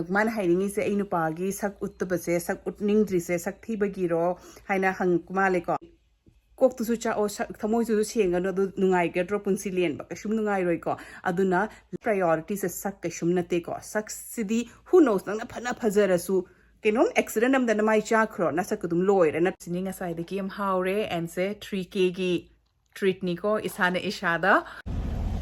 man hiding is a inupagi, sak uttabase, sak utningdrise, sak thibagiro, haina hang maleko. Cook to sucha or Tamoy to seeing another Nungai get drop on Silian, but a Shumungai Roiko, Aduna, priorities a suck a Shumna take or suck city, who knows, none upon a Pazerasu. Kenon accident than my chakro, Nasakudum lawyer, and sitting aside the game Haure and say 3k treat Nico is Hana Ishada.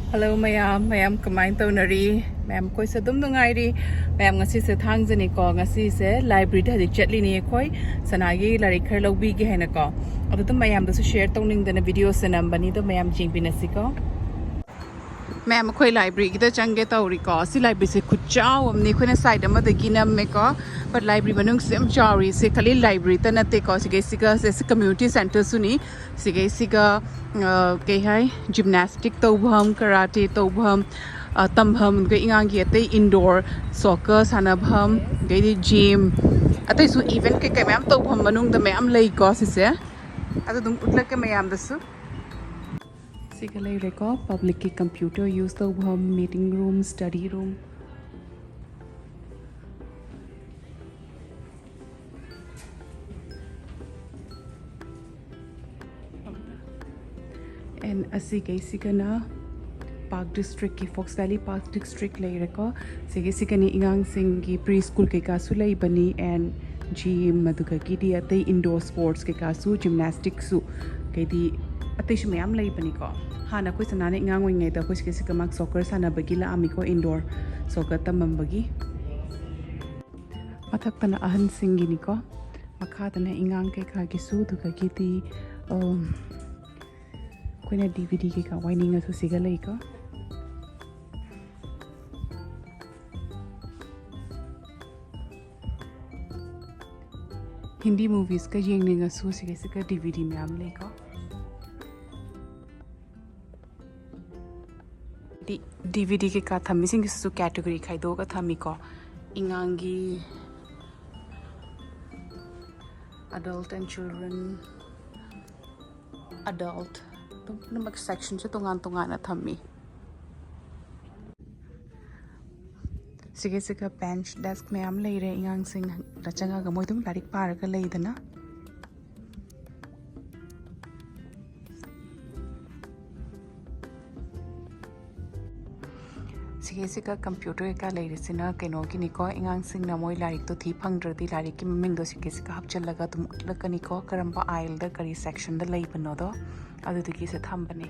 Hello, mayam kumain tonari, ma'am koi sa dum nungairi, ma'am ngasi sa thang zani ko ngasi sa library da chatli ni koi sanagi larik khar lobi gi hena ko adu to mayam da share toning da video sa nambani to mayam jing binasi ko ma'am koi library gi da change tawri ko si library se khuchao amni khoi na side ma da gi nam me ko but library manung sem chawri se khali library ta na te ko siga se community center suni siga ke hai gymnastic tobham karate tobham tambham ge ingang ge te indoor soccer sanabham ge di gym atai su event ke ma'am tobham manung da ma'am lei ko si se adu dum utlak ke ma'am da su siga lei re ko public ke computer use tobham meeting room study room and asiga na Park District ki Fox Valley Park District lay reko sige ni ingang sing ki preschool ke kasu lay bani and gym maduka ki di ate indoor sports ke kasu gymnastics su ke di ate shme am lay bani ko hana koi sanane ingang wing da koi sige mak soccer sana bagila ami ko indoor soccer tamam bagi mathak tana ahan singi ni ko makha tana ingang ke kha ki su duka ki ti कोई DVD के का whining तो सिगा लई का Hindi movies का येंगने का सु सिगा DVD में आम लई का DVD के का था मिसिंग सु कैटेगरी खाई दो का था मी को इंगांगी adult and children adult तो नमक सेक्शन से तोंगान ना थम्मी सिगे बेंच डेस्क में आम ले रहे इंगांग सिंग रचंगा गमोय तुम लारिक पार का ले दना सिगे कंप्यूटर का ले रहे सिना केनो की निको इंगांग सिंग ना मोय लारिक तो थी फंगद्रदी लारिक की मिंग दो सिगे हपचल लगा तुम उतलक निको करंबा आइल द करी सेक्शन द लई बनो दो अदुदगी से थंबने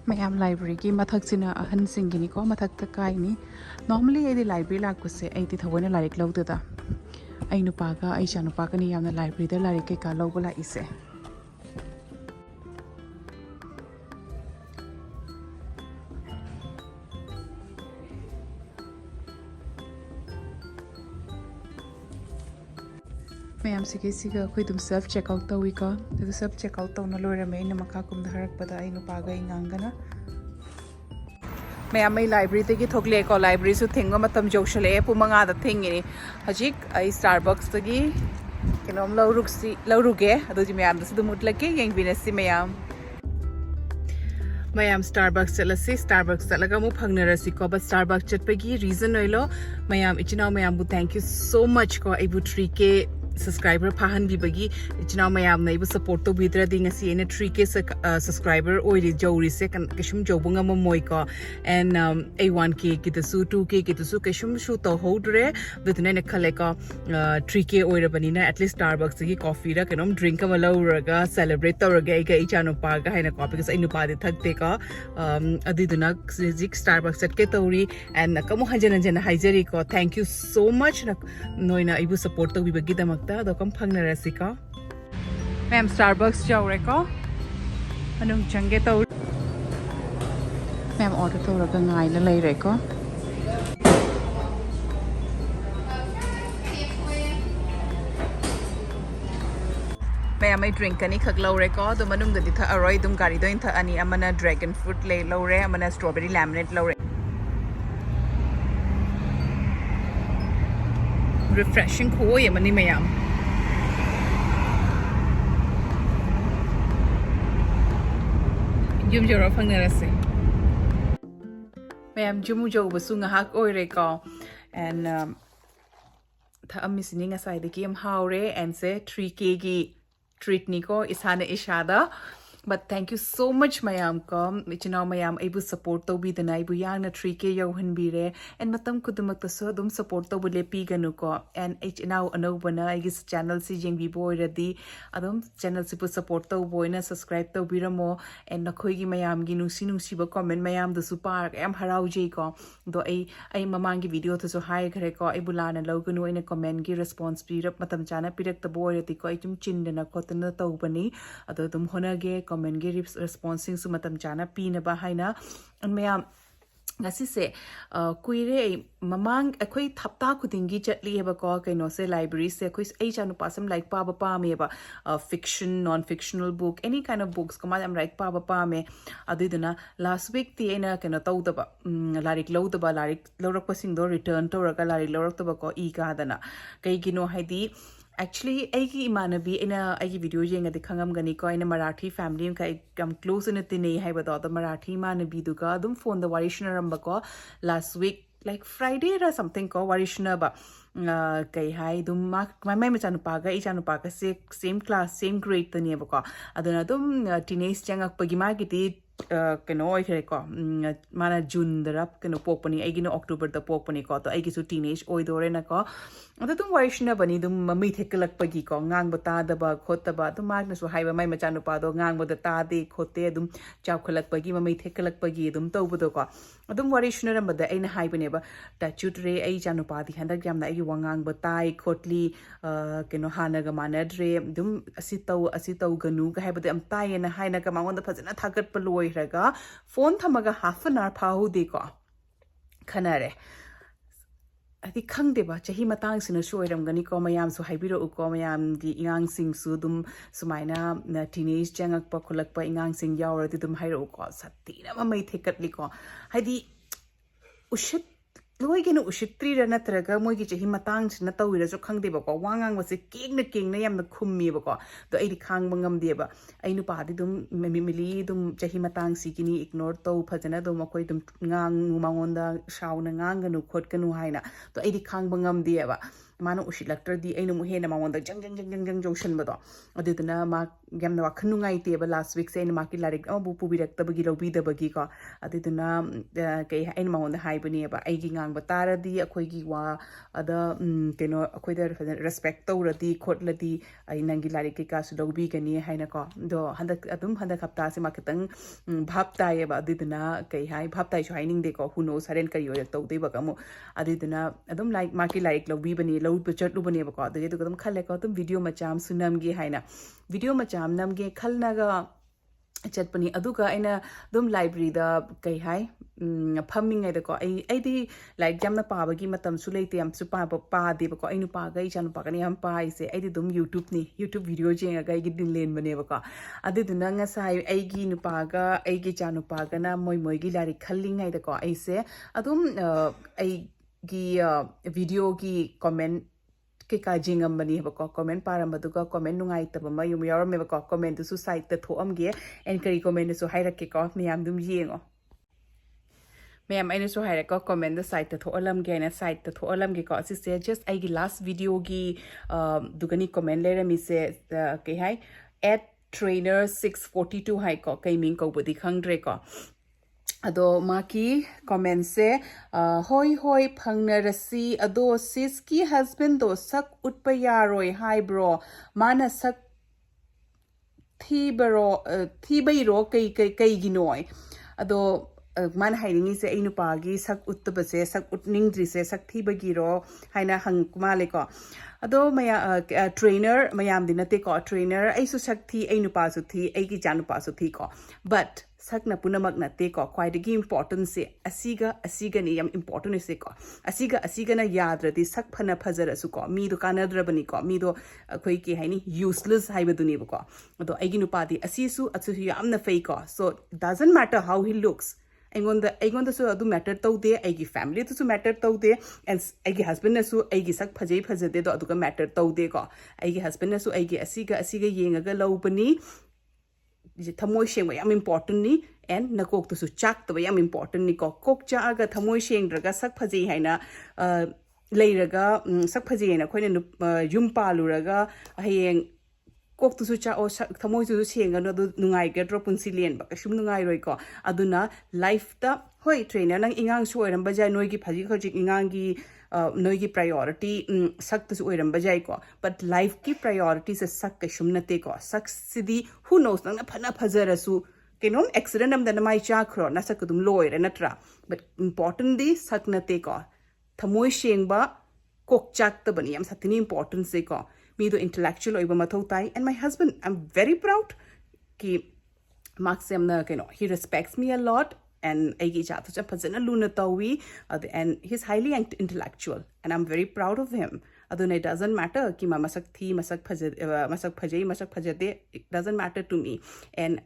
मैम लाइब्रेरी की मथक सिना अहन सिंगिनी को मथक त काइनी नॉर्मली एदी लाइब्रेरी लाकुसे एदी थवने लारिक लौददा आई नुपागा आई चानुपागा नि यामना लाइब्रेरी द लारिक के का लौबला इसे मैम सिगे कोई तुम सेल्फ चेकआउट तौई का तो सेल्फ चेकआउट तौन लोरे में इन मखा कुम हरक पदा आई नुपागा इंगांगना मैम मैं लाइब्रेरी तगी थोकले को लाइब्रेरी सु थेंगो मतम जोशले पुमंगा द थेंगिनी हजिक आई स्टारबक्स तगी केनोम लौरुगे अदुजि मैम दस दुमुटलके येंगबिनसी मैम स्टारबक्स चलसी स्टारबक्स चलगा मु फंगनरसी को बस स्टारबक्स चटपगी रीजन ओइलो मैम इचिनाव मैम बु थैंक यू सो मच को आइबु 3k subscriber pahan bibagi ichna mayam na ibu support to bidra ding asi ena 3k subscriber oiri jawri se kan kishum jawbunga mamoi ko and a1k kitasu 2k kitasu kishum shu to hodre bitna ne khale ko 3k oira bani na at least starbucks gi coffee ra kanom drink ma lawraga celebrate tawraga ga ichano pa ga haina coffee ka inu pa de thakte ka adiduna zik starbucks at ke tawri and kamu hanjan haijari ko thank you so much noina ibu support to bibagi damak तो कम फंगना रसी का ma'am Starbucks जाओ रे को अनुंग चंगे तो ma'am order तो रगा गाय न ले रे को मैम मैं ड्रिंक कनी खक लो रे को तो मनुंग दि था अरोय तुम गाड़ी दो इन था अनि अमना ड्रैगन फ्रूट ले लो रे अमना स्ट्रॉबेरी लेमनेड लो रे refreshing ko ye mani mayam ywjare phangna rase mayam jumu joba su ngahak oire ko and tha amisini ngasai de ki am haure and se 3k gi treat ni ko isana ishada but thank you so much mayam ko ichina mayam aibu support to bi dana aibu yang na 3k yo han bi re and matam kudumak ta so dum support to bu le pi ganu ko and ichina ano bana ai gis channel si jeng bi boy radi adum channel si bu support to boy na subscribe to bi ramo and na khoi gi mayam gi nusi ba comment mayam da su par am harau je ko do ai mamang gi video to so hai khare ko ai bulana loganu ina comment gi response pi rap matam chana pirak ta boy rati ko ai chum chin na khotna to bani ado dum hona ge comment gi responding su matam chana pina ba haina an mayam ngasi se kuire mamang akhoi thapta khudingi chatli heba ko kaino se library se akhoi ai chanu pasam like pa me ba fiction non fictional book any kind of books kama am like pa me adiduna last week ti ena kaino tawdaba larik lawdaba larik lawrak pasing do return to raga larik lawrak to ba ko I ka dana kai gino haidi actually aigi imanabi ina aigi video jenga de khangam gani ko ina marathi family ka kam close in tine haiba do marathi imanabi duga dum phone the warishna ramba ko last week like Friday or something ko warishna ba kai hai dum mai chanu pa ga I chanu pa ka same class same grade tani ba ko aduna dum teenage changak pagi ma giti kano oi khare ko mana June darap kano popani ai gino October da popani ko to ai gi su teenage oi dore na ko adu tum warishna bani dum mami thekalak pagi ko ngang ba ta da ba khota ba dum mag na su hai ba mai machanu pa do ngang ba da ta de khote dum chau khalak pagi mami thekalak pagi dum to bu do ko adum warishna ram ba da ai na hai bane ba ta chutre ai chanu pa di handak jam na ai wangang ba tai khotli keno hana ga mana dre dum asi tau ganu ga hai ba de am tai na hai na ga mangon da phajana thagat pa loi raga phone thamaga half an hour phahu de ko khanare adi khangde ba chahi matang sina shoiram gani ko mayam su haibiro ko mayam gi ingang sing su dum sumaina teenage jangak pa khulak pa ingang sing yawra ti dum hairo ko satina ma mai thekat li ko haidi ushit loi genu ushitri ra natraga moi gi chahi matang sina tawira so khangde ba ko wangang wase keng na yam na khummi ba ko to ai di khang bangam de ba ai nu pa di dum mili dum chahi matang si kini ignore to phajana dum koi dum ngang mangon da shauna ngang ganu khot kanu haina to ai di khang bangam de ba mano ushilakter di ai nu mu he na mangon da jang joshan ba do adiduna ma gam na wakhnu ngai te ba last week se ma ki larik bu pubirak ta bagi lobi da bagi ko adiduna kai ai nu mangon da hai bani ba ai gi ngang ba taradi akhoi gi wa ada keno akhoi da respect tawradi khotladi ai nangi larik ki ka su lobi gani haina ko do handak hapta se ma kitang bhap tai ba adiduna kai hai bhap tai so haining de ko who knows haren kari yo to de ba kamu adiduna adum like ma ki larik lobi bani lo picture lu bani ba ko de dum khale ko tum video macham sunam gi haina video macham nam ge khalna ga chatpani aduga aina dum library da kai hai phamming ai da ko ai di like jamna pa ba gi matam su leite am su pa de ba ko ai nu pa ga I chan pa ka ni am pa ai se ai di dum YouTube video je ga gi din len bane ba ko adu du na nga sai ai gi nu pa ga ai gi chan pa ga na moi gi lari khalling ai da ko ai se adum ai gi video gi comment ke ka jingam bani ba ko comment param ba du ko comment nungai ta ba mayum yor me ba ko comment su site ta thoam ge en kari comment su haira ke ko miyam dum yengo ma'am aina so haira ko comment the site ta tholam ge na site ta tholam ge ko asi se just ai gi last video gi dugani comment le mi se ke hai @trainer642 hai ko kai ming ko budi khangdre ko ado maki comment se hoi phangnarasi ado sis ki husband do sak utpa yaroi hi bro mana sak thibairo kai ginoi ado man hairingi se ai nupa gi sak uttaba se sak utningdri se sak thibagi ro haina hang kumale ko ado maya trainer mayam dinate ko trainer ai su sak thi ai nupa su thi ai gi janupa su thi ko but sakna punamak na te ko kwaidagi important se asiga ni yam important se ko asiga na yadradi sak phana phajara su ko mi do kanadrabani ko mi do khoi ki haini useless haibaduni ko ado aigi nupadi asisu atsu yamna fei ko so doesn't matter how he looks aingonda su adu matter taude aigi family to su matter taude and aigi husband na su aigi sak phajade do adu ka matter taude ko aigi husband na su aigi asiga yengaga lobani thamoi shengwa yam important ni and nakok to su chak to yam important ni ko kok cha aga thamoi sheng draga sak phaji haina leiraga sak phaji na khoina yum paluraga hayeng kok tu su cha o thamoi tu senga no nungai ge drop punsi len ba kashum nungai roi ko aduna life ta hoi trainer nang ingang su oiram ba jai noi gi phaji khojik ingang gi noi gi priority sak tu su oiram ba jai ko but life ki priority se sak kashum na te ko sak sidi who knows nang na phana phajara su kenom accident am dan mai cha khro na sak dum loi re natra but importantly sak na te ko thamoi sheng ba kok chak ta bani am satini important se ko me the intellectual oiba mathau tai and my husband I'm very proud ki maxim na he respects me a lot and agi cha to phajana luna tawi and he's highly intellectual and I'm very proud of him aduna it doesn't matter ki ma masak thi masak phajai masak phajate it doesn't matter to me and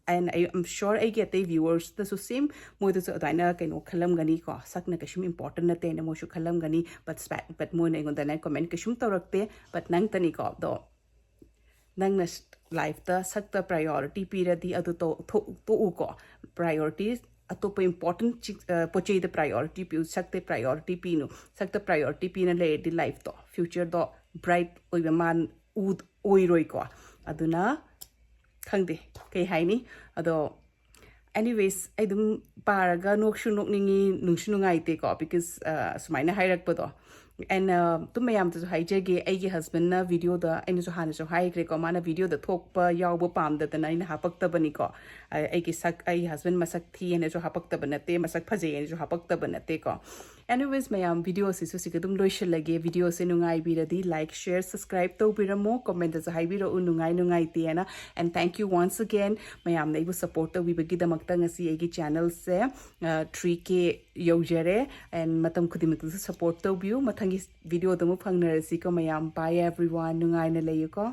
I'm sure I get the viewers the same mo the daina khalam gani ko sakna kashum important na te na mo shu khalam gani but mo na ngon da comment kashum torakte but nang tani ko do nang na life ta sakta priority piradi adu to u ko priorities atopa important pochei the priority pi sakte priority pi no sakta priority pi na le di life to future do bright oiba man ud oiroi ko aduna khangde kai haini ado anyways I dum paraga nokshu nokningi nungshu nungai te ko because sumaina hairak pa do and to mayam to haijege aigi husband na video da ainu so hana so haigre ko mana video da thokpa yawbo pam da na ina hapakta bani ko aigi sak ai husband masak thi ene so hapakta banate masak phaje ene so hapakta banate ko anyways mayam video se so sikadum loishal lage video se nungai biradi like share subscribe to biramo comment da haibiro nungai te ana and thank you once again mayam na ibu support to wibagi da makta ngasi aigi channel se 3k ywjare and matam khudimak support to biu mathang video da mo phangna si ko mayam bye everyone nungai na layu ko